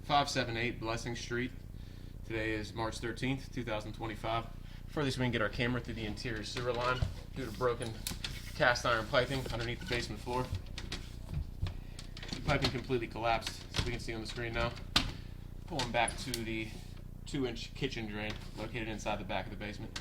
578 Blessing Street. Today is March 13th, 2025. Furthest we can get our camera through the interior sewer line due to broken cast iron piping underneath the basement floor. The piping completely collapsed, as we can see on the screen now. Pulling back to the 2-inch kitchen drain located inside the back of the basement.